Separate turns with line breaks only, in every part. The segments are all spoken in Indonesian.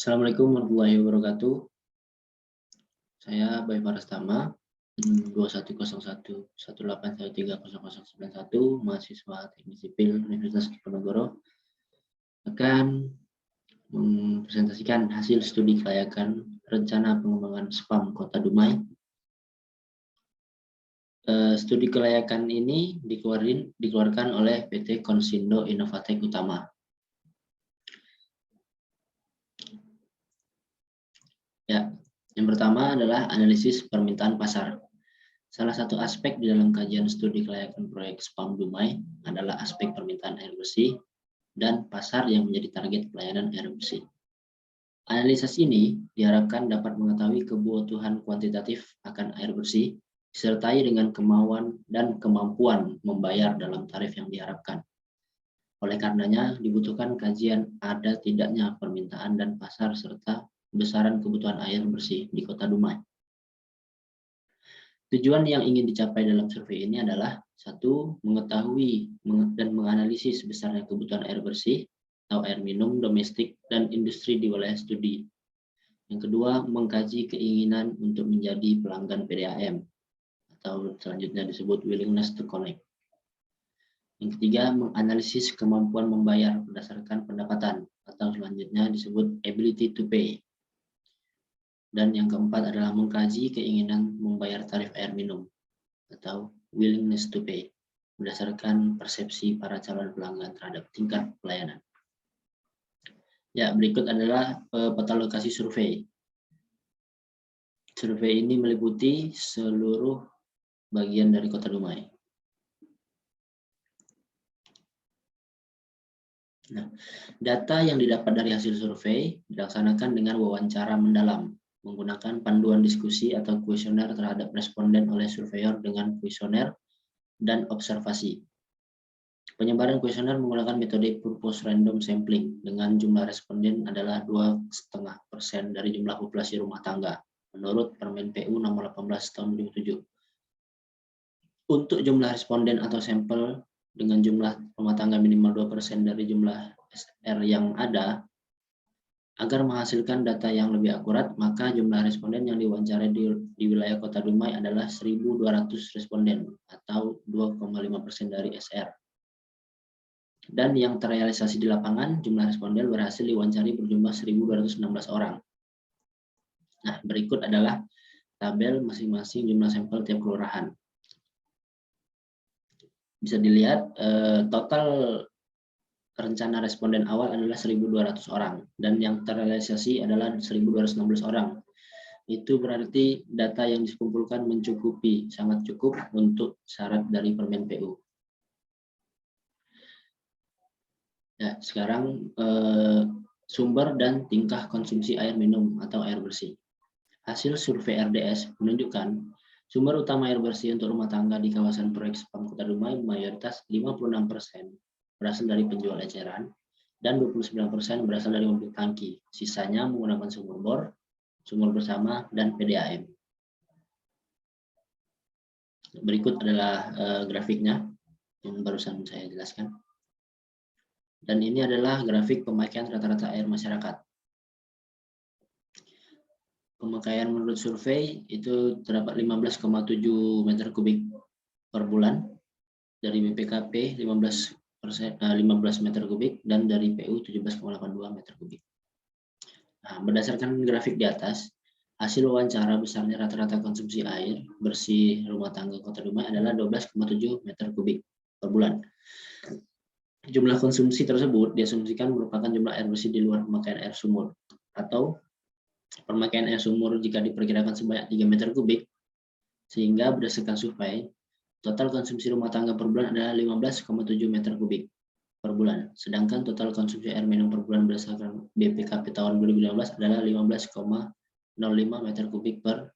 Assalamualaikum warahmatullahi wabarakatuh. Saya Bayu Parastama, 210118130091, mahasiswa Teknik Sipil Universitas Diponegoro, akan mempresentasikan hasil studi kelayakan rencana pengembangan SPAM Kota Dumai. Studi kelayakan ini dikeluarkan oleh PT Konsindo Innovatek Utama. Ya, yang pertama adalah analisis permintaan pasar. Salah satu aspek di dalam kajian studi kelayakan proyek SPAM Dumai adalah aspek permintaan air bersih dan pasar yang menjadi target pelayanan air bersih. Analisis ini diharapkan dapat mengetahui kebutuhan kuantitatif akan air bersih, disertai dengan kemauan dan kemampuan membayar dalam tarif yang diharapkan. Oleh karenanya, dibutuhkan kajian ada tidaknya permintaan dan pasar serta besaran kebutuhan air bersih di Kota Dumai. Tujuan yang ingin dicapai dalam survei ini adalah: 1. Mengetahui dan menganalisis besarnya kebutuhan air bersih atau air minum domestik dan industri di wilayah studi. Yang kedua, mengkaji keinginan untuk menjadi pelanggan PDAM atau selanjutnya disebut willingness to connect. Yang ketiga, menganalisis kemampuan membayar berdasarkan pendapatan atau selanjutnya disebut ability to pay. Dan yang keempat adalah mengkaji keinginan membayar tarif air minum atau willingness to pay berdasarkan persepsi para calon pelanggan terhadap tingkat pelayanan. Ya, berikut adalah peta lokasi survei. Survei ini meliputi seluruh bagian dari Kota Dumai. Nah, data yang didapat dari hasil survei dilaksanakan dengan wawancara mendalam menggunakan panduan diskusi atau kuesioner terhadap responden oleh surveyor dengan kuesioner dan observasi. Penyebaran kuesioner menggunakan metode purpose random sampling dengan jumlah responden adalah 2,5% dari jumlah populasi rumah tangga menurut Permen PU nomor 18 tahun 2007. Untuk jumlah responden atau sampel dengan jumlah rumah tangga minimal 2% dari jumlah SR yang ada, agar menghasilkan data yang lebih akurat, maka jumlah responden yang diwawancarai di wilayah Kota Dumai adalah 1.200 responden atau 2,5% dari SR. Dan yang terrealisasi di lapangan, jumlah responden berhasil diwawancari berjumlah 1.216 orang. Nah, berikut adalah tabel masing-masing jumlah sampel tiap kelurahan. Bisa dilihat total rencana responden awal adalah 1.200 orang dan yang terrealisasi adalah 1.216 orang. Itu berarti data yang dikumpulkan mencukupi, sangat cukup untuk syarat dari Permen PU. Ya, sekarang sumber dan tingkah konsumsi air minum atau air bersih. Hasil survei RDS menunjukkan sumber utama air bersih untuk rumah tangga di kawasan proyek SPAM Kota Dumai mayoritas 56% berasal dari penjual eceran dan 29% berasal dari mobil tangki. Sisanya menggunakan sumur bor, sumur bersama, dan PDAM. Berikut adalah grafiknya yang barusan saya jelaskan. Dan ini adalah grafik pemakaian rata-rata air masyarakat. Pemakaian menurut survei itu terdapat 15,7 meter kubik per bulan, dari BPKP 15 meter kubik, dan dari PU 17,82 meter kubik. Nah, berdasarkan grafik di atas, hasil wawancara besarnya rata-rata konsumsi air bersih rumah tangga Kota Dumai adalah 12,7 meter kubik per bulan. Jumlah konsumsi tersebut diasumsikan merupakan jumlah air bersih di luar pemakaian air sumur, atau pemakaian air sumur jika diperkirakan sebanyak 3 meter kubik, sehingga berdasarkan survei, total konsumsi rumah tangga per bulan adalah 15,7 meter kubik per bulan. Sedangkan total konsumsi air minum per bulan berdasarkan BPKP tahun 2015 adalah 15,05 meter kubik per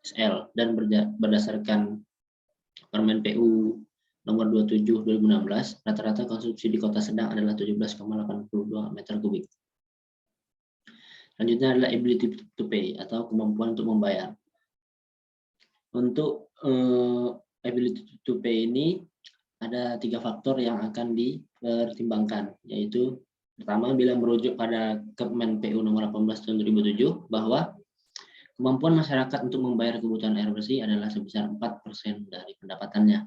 SL. Dan berdasarkan Permen PU nomor 27 2016, rata-rata konsumsi di Kota Sedang adalah 17,82 meter kubik. Selanjutnya adalah ability to pay atau kemampuan untuk membayar. Untuk ability to pay ini ada 3 faktor yang akan dipertimbangkan, yaitu Pertama, bila merujuk pada Kepmen PU nomor 18 tahun 2007 bahwa kemampuan masyarakat untuk membayar kebutuhan air bersih adalah sebesar 4% dari pendapatannya.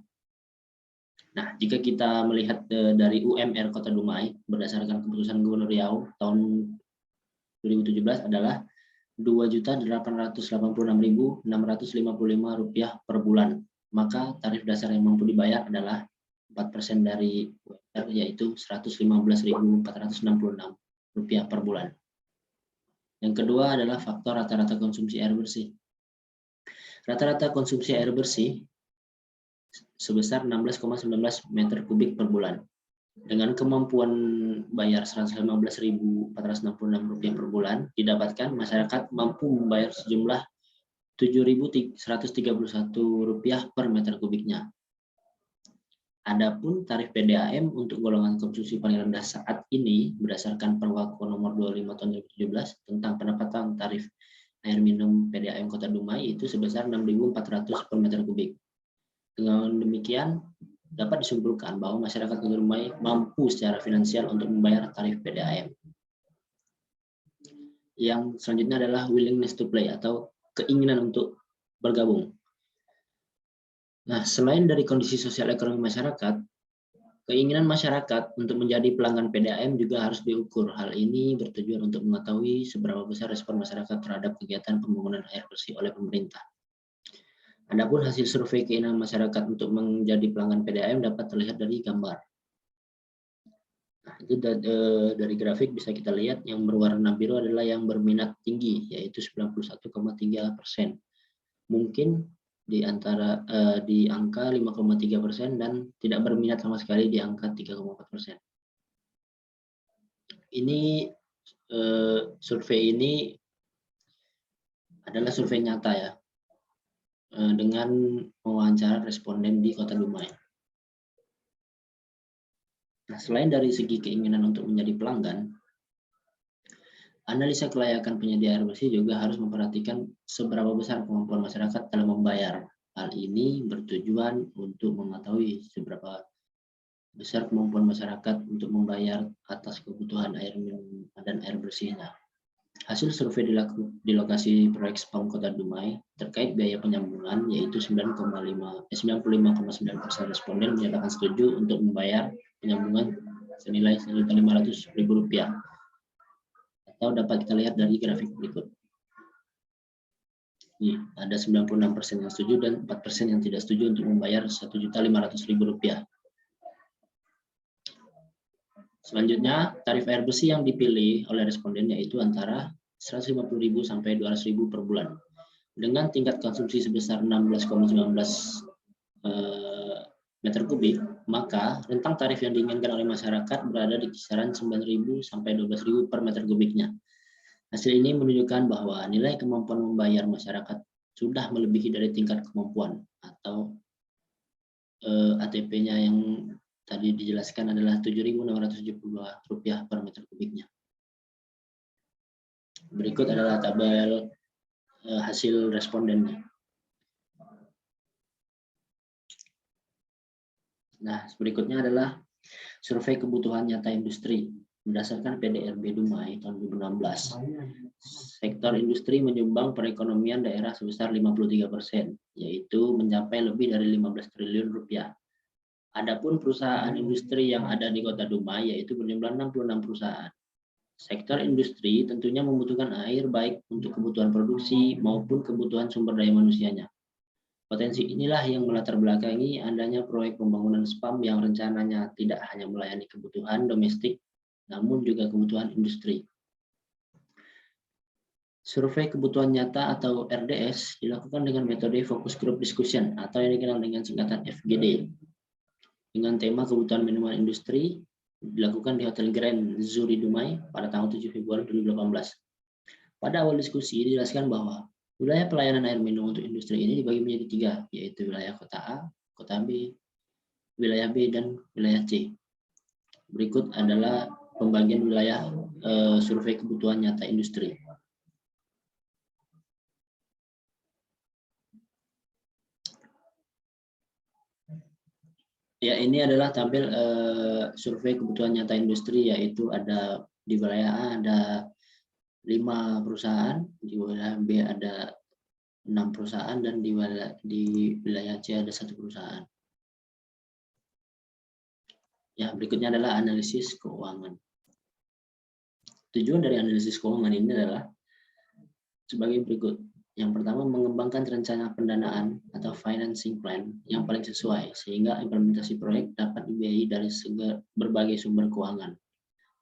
Nah, jika kita melihat dari UMR Kota Dumai berdasarkan keputusan Gubernur Riau tahun 2017 adalah Rp2.886.655 per bulan. Maka tarif dasar yang mampu dibayar adalah 4% dari UMR, yaitu Rp115.466 per bulan. Yang kedua adalah faktor rata-rata konsumsi air bersih. Rata-rata konsumsi air bersih sebesar 16,19 meter kubik per bulan. Dengan kemampuan bayar Rp115.466 per bulan, didapatkan masyarakat mampu membayar sejumlah Rp7.131 per meter kubiknya. Adapun tarif PDAM untuk golongan konsumsi paling rendah saat ini berdasarkan Perwakuan nomor 25 tahun 2017 tentang penetapan tarif air minum PDAM Kota Dumai itu sebesar Rp6.400 per meter kubik. Dengan demikian dapat disimpulkan bahwa masyarakat Kota Dumai mampu secara finansial untuk membayar tarif PDAM. Yang selanjutnya adalah willingness to play atau keinginan untuk bergabung. Nah, selain dari kondisi sosial ekonomi masyarakat, keinginan masyarakat untuk menjadi pelanggan PDAM juga harus diukur. Hal ini bertujuan untuk mengetahui seberapa besar respon masyarakat terhadap kegiatan pembangunan air bersih oleh pemerintah. Adapun hasil survei keinginan masyarakat untuk menjadi pelanggan PDAM dapat terlihat dari gambar. Nah, itu dari grafik bisa kita lihat yang berwarna biru adalah yang berminat tinggi, yaitu 91,3%. Mungkin di angka 5,3% dan tidak berminat sama sekali di angka 3,4%. Ini survei ini adalah survei nyata ya, dengan mewawancara responden di Kota Dumai. Nah, selain dari segi keinginan untuk menjadi pelanggan, analisa kelayakan penyedia air bersih juga harus memperhatikan seberapa besar kemampuan masyarakat dalam membayar. Hal ini bertujuan untuk mengetahui seberapa besar kemampuan masyarakat untuk membayar atas kebutuhan air minum dan air bersihnya. Hasil survei di lokasi proyek SPAM Kota Dumai terkait biaya penyambungan yaitu 95,9% responden menyatakan setuju untuk membayar penyambungan senilai Rp1.500.000. Atau dapat kita lihat dari grafik berikut. Ini ada 96% yang setuju dan 4% yang tidak setuju untuk membayar Rp1.500.000. Selanjutnya, tarif air bersih yang dipilih oleh responden yaitu antara Rp150.000 sampai Rp200.000 per bulan. Dengan tingkat konsumsi sebesar 16,19 meter kubik, maka rentang tarif yang diinginkan oleh masyarakat berada di kisaran Rp9.000 sampai Rp12.000 per meter kubiknya. Hasil ini menunjukkan bahwa nilai kemampuan membayar masyarakat sudah melebihi dari tingkat kemampuan atau ATP-nya yang tadi dijelaskan adalah Rp7.672 per meter kubiknya. Berikut adalah tabel hasil respondennya. Nah, berikutnya adalah survei kebutuhan nyata industri. Berdasarkan PDRB Dumai tahun 2016, sektor industri menyumbang perekonomian daerah sebesar 53%, yaitu mencapai lebih dari Rp15 triliun. Adapun perusahaan industri yang ada di Kota Dumai yaitu berjumlah 66 perusahaan. Sektor industri tentunya membutuhkan air baik untuk kebutuhan produksi maupun kebutuhan sumber daya manusianya. Potensi inilah yang melatar belakangi adanya proyek pembangunan SPAM yang rencananya tidak hanya melayani kebutuhan domestik, namun juga kebutuhan industri. Survei kebutuhan nyata atau RDS dilakukan dengan metode Focus Group Discussion atau yang dikenal dengan singkatan FGD. Dengan tema kebutuhan minuman industri dilakukan di Hotel Grand Zuri Dumai pada tanggal 7 Februari 2018. Pada awal diskusi dijelaskan bahwa wilayah pelayanan air minum untuk industri ini dibagi menjadi 3, yaitu wilayah kota A, kota B, wilayah B, dan wilayah C. Berikut adalah pembagian wilayah survei kebutuhan nyata industri. Ya, ini adalah tampil survei kebutuhan nyata industri, yaitu ada di wilayah A ada 5 perusahaan, di wilayah B ada 6 perusahaan, dan di wilayah C ada 1 perusahaan. Ya, berikutnya adalah analisis keuangan. Tujuan dari analisis keuangan ini adalah sebagai berikut. Yang pertama, mengembangkan rencana pendanaan atau financing plan yang paling sesuai, sehingga implementasi proyek dapat dibiayai dari berbagai sumber keuangan.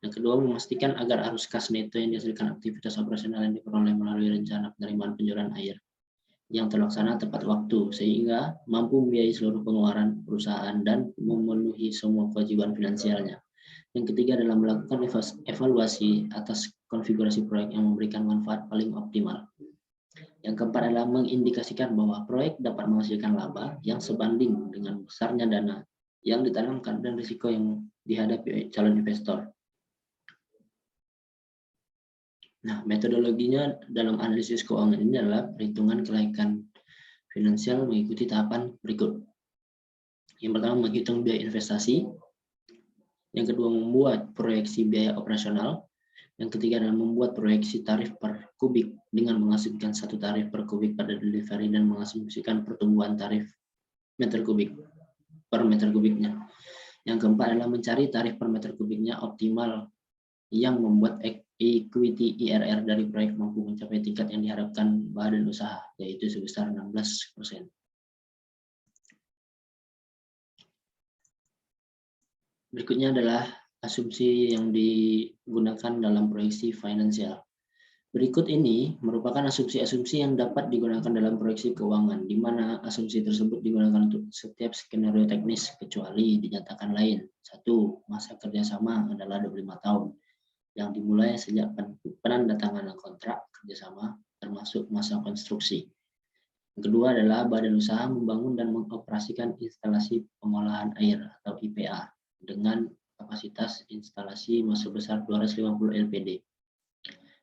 Yang kedua, memastikan agar arus kas neto yang dihasilkan aktivitas operasional yang diperoleh melalui rencana penerimaan penjualan air yang terlaksana tepat waktu, sehingga mampu membiayai seluruh pengeluaran perusahaan dan memenuhi semua kewajiban finansialnya. Yang ketiga adalah melakukan evaluasi atas konfigurasi proyek yang memberikan manfaat paling optimal. Yang keempat adalah mengindikasikan bahwa proyek dapat menghasilkan laba yang sebanding dengan besarnya dana yang ditanamkan dan risiko yang dihadapi calon investor. Nah, metodologinya dalam analisis keuangan ini adalah perhitungan kelaikan finansial mengikuti tahapan berikut. Yang pertama, menghitung biaya investasi. Yang kedua, membuat proyeksi biaya operasional. Yang ketiga adalah membuat proyeksi tarif per kubik dengan mengasumsikan 1 tarif per kubik pada delivery dan mengasumsikan pertumbuhan tarif meter kubik per meter kubiknya. Yang keempat adalah mencari tarif per meter kubiknya optimal yang membuat equity IRR dari proyek mampu mencapai tingkat yang diharapkan badan usaha, yaitu sebesar 16%. Berikutnya adalah asumsi yang digunakan dalam proyeksi finansial. Berikut ini merupakan asumsi-asumsi yang dapat digunakan dalam proyeksi keuangan, di mana asumsi tersebut digunakan untuk setiap skenario teknis kecuali dinyatakan lain. 1. Masa kerjasama adalah 25 tahun, yang dimulai sejak penandatanganan kontrak kerjasama, termasuk masa konstruksi. Yang kedua adalah badan usaha membangun dan mengoperasikan instalasi pengolahan air atau IPA dengan kapasitas instalasi sebesar 250 LPD.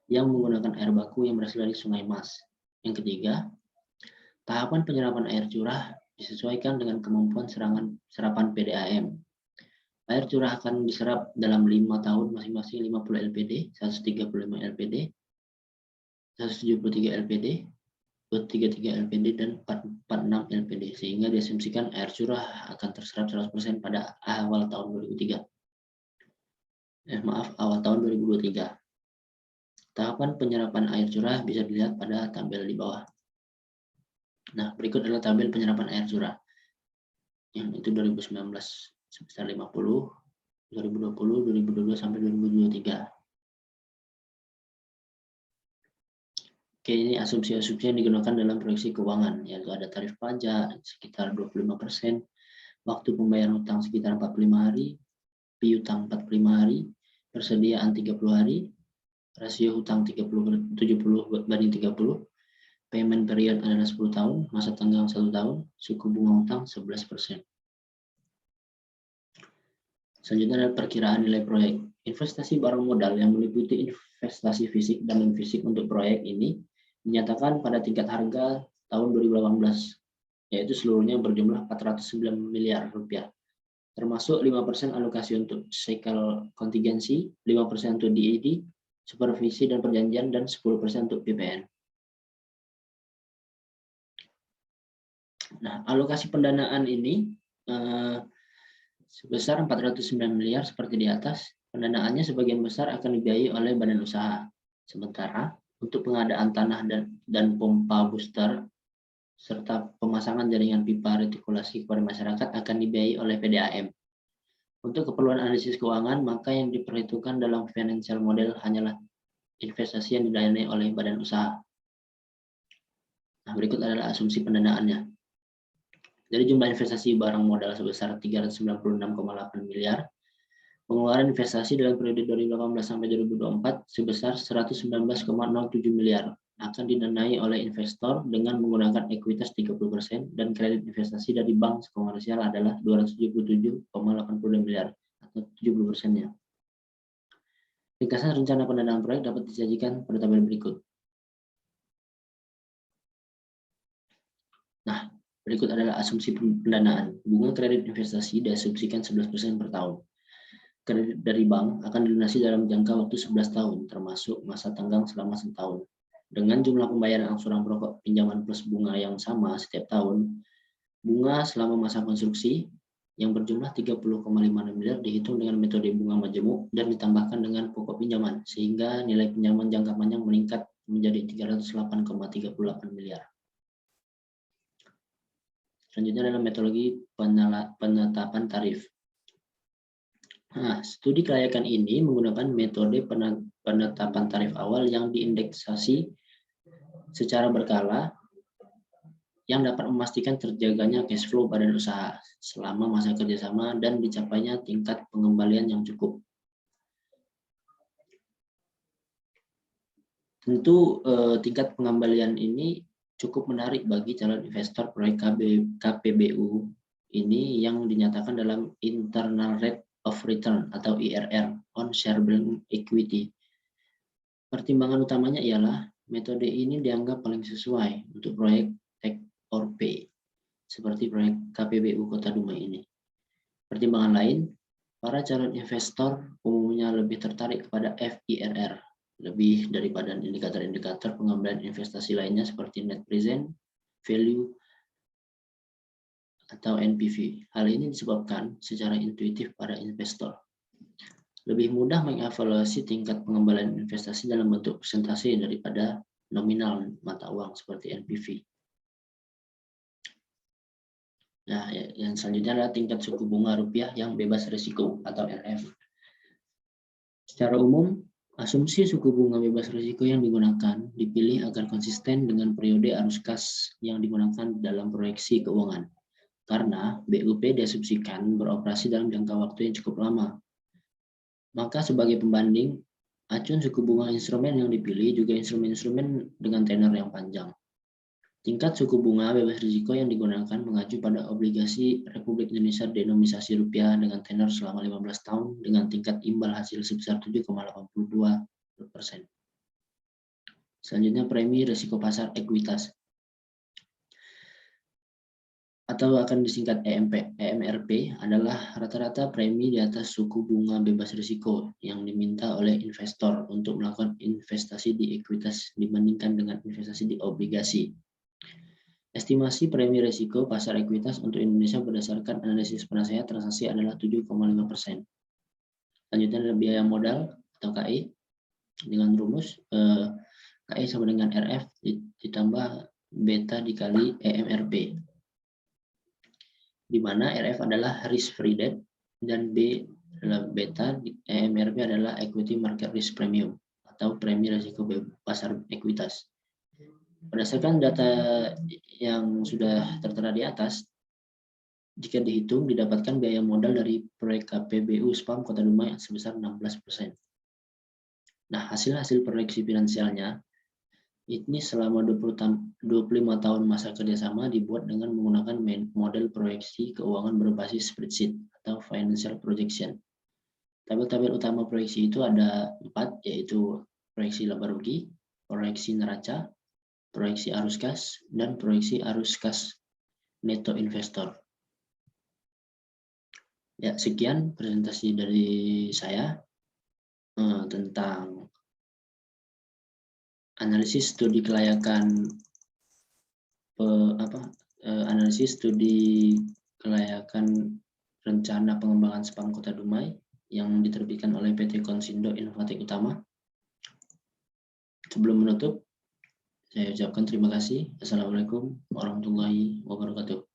Yang menggunakan air baku yang berasal dari Sungai Mas. Yang ketiga, tahapan penyerapan air curah disesuaikan dengan kemampuan serapan PDAM. Air curah akan diserap dalam 5 tahun masing-masing 50 LPD, 135 LPD, 173 LPD, 233 LPD, dan 446 LPD, sehingga diasumsikan air curah akan terserap 100% pada awal tahun 2023. Awal tahun 2023. Tahapan penyerapan air curah bisa dilihat pada tabel di bawah. Nah, berikut adalah tabel penyerapan air curah. Yang itu 2019 sebesar 50, 2020, 2022 sampai 2023. Oke, ini asumsi-asumsi yang digunakan dalam proyeksi keuangan, yaitu ada tarif pajak sekitar 25%, waktu pembayaran utang sekitar 45 hari, piutang 45 hari, persediaan 30 hari, rasio hutang 70 banding 30, payment period adalah 10 tahun, masa tenggang 1 tahun, suku bunga utang 11%. Selanjutnya adalah perkiraan nilai proyek. Investasi barang modal yang meliputi investasi fisik dan non-fisik untuk proyek ini dinyatakan pada tingkat harga tahun 2018, yaitu seluruhnya berjumlah 409 miliar rupiah. Termasuk 5% alokasi untuk cycle kontingensi, 5% untuk DED, supervisi dan perjanjian, dan 10% untuk PPN. Nah, alokasi pendanaan ini sebesar 409 miliar seperti di atas. Pendanaannya sebagian besar akan dibiayai oleh badan usaha. Sementara untuk pengadaan tanah dan pompa booster serta pemasangan jaringan pipa retikulasi kepada masyarakat akan dibiayai oleh PDAM. Untuk keperluan analisis keuangan, maka yang diperhitungkan dalam financial model hanyalah investasi yang didanai oleh badan usaha. Nah, berikut adalah asumsi pendanaannya. Dari jumlah investasi barang modal sebesar 396,8 miliar, pengeluaran investasi dalam periode 2018 sampai 2024 sebesar 119,07 miliar akan didanai oleh investor dengan menggunakan ekuitas 30% dan kredit investasi dari bank komersial adalah 277,82 miliar atau 70%-nya. Ringkasan rencana pendanaan proyek dapat disajikan pada tabel berikut. Nah, Berikut adalah asumsi pendanaan. Bunga kredit investasi diasumsikan 11% per tahun. Kredit dari bank akan dilunasi dalam jangka waktu 11 tahun, termasuk masa tenggang selama 1 tahun. Dengan jumlah pembayaran angsuran pokok pinjaman plus bunga yang sama setiap tahun, bunga selama masa konstruksi yang berjumlah 30,5 miliar dihitung dengan metode bunga majemuk dan ditambahkan dengan pokok pinjaman, sehingga nilai pinjaman jangka panjang meningkat menjadi 308,38 miliar. Selanjutnya adalah metodologi penetapan tarif. Nah, studi kelayakan ini menggunakan metode penetapan tarif awal yang diindeksasi secara berkala yang dapat memastikan terjaganya cash flow badan usaha selama masa kerjasama dan dicapainya tingkat pengembalian yang cukup. Tentu tingkat pengembalian ini cukup menarik bagi calon investor proyek KPBU ini yang dinyatakan dalam Internal Rate of Return atau IRR on Shareable Equity. Pertimbangan utamanya ialah metode ini dianggap paling sesuai untuk proyek take or pay seperti proyek KPBU Kota Dumai ini. Pertimbangan lain, para calon investor umumnya lebih tertarik kepada FIRR lebih daripada indikator-indikator pengembalian investasi lainnya seperti net present value atau NPV. Hal ini disebabkan secara intuitif para investor lebih mudah mengevaluasi tingkat pengembalian investasi dalam bentuk persentase daripada nominal mata uang seperti NPV. Nah, yang selanjutnya adalah tingkat suku bunga rupiah yang bebas risiko atau RF. Secara umum, asumsi suku bunga bebas risiko yang digunakan dipilih agar konsisten dengan periode arus kas yang digunakan dalam proyeksi keuangan. Karena BUP diasumsikan beroperasi dalam jangka waktu yang cukup lama. Maka sebagai pembanding, acuan suku bunga instrumen yang dipilih juga instrumen-instrumen dengan tenor yang panjang. Tingkat suku bunga bebas risiko yang digunakan mengacu pada obligasi Republik Indonesia denominasi rupiah dengan tenor selama 15 tahun dengan tingkat imbal hasil sebesar 7,82%. Selanjutnya premi risiko pasar ekuitas atau akan disingkat EMRP adalah rata-rata premi di atas suku bunga bebas risiko yang diminta oleh investor untuk melakukan investasi di ekuitas dibandingkan dengan investasi di obligasi. Estimasi premi risiko pasar ekuitas untuk Indonesia berdasarkan analisis penasehat transaksi adalah 7,5%. Selanjutnya adalah biaya modal atau KI dengan rumus KI sama dengan RF ditambah beta dikali EMRP, di mana RF adalah risk free debt dan B adalah beta, EMRP adalah equity market risk premium atau premi risiko pasar ekuitas. Berdasarkan data yang sudah tertera di atas, jika dihitung didapatkan biaya modal dari proyek KPBU SPAM Kota Dumai sebesar 16%. Nah, hasil proyeksi finansialnya ini selama 25 tahun masa kerjasama dibuat dengan menggunakan model proyeksi keuangan berbasis spreadsheet atau financial projection. Tabel-tabel utama proyeksi itu ada 4, yaitu proyeksi laba rugi, proyeksi neraca, proyeksi arus kas, dan proyeksi arus kas neto investor. Ya, sekian presentasi dari saya tentang analisis studi kelayakan analisis studi kelayakan rencana pengembangan SPAM Kota Dumai yang diterbitkan oleh PT Konsindo Inovatif Utama. Sebelum menutup, saya ucapkan terima kasih. Assalamualaikum warahmatullahi wabarakatuh.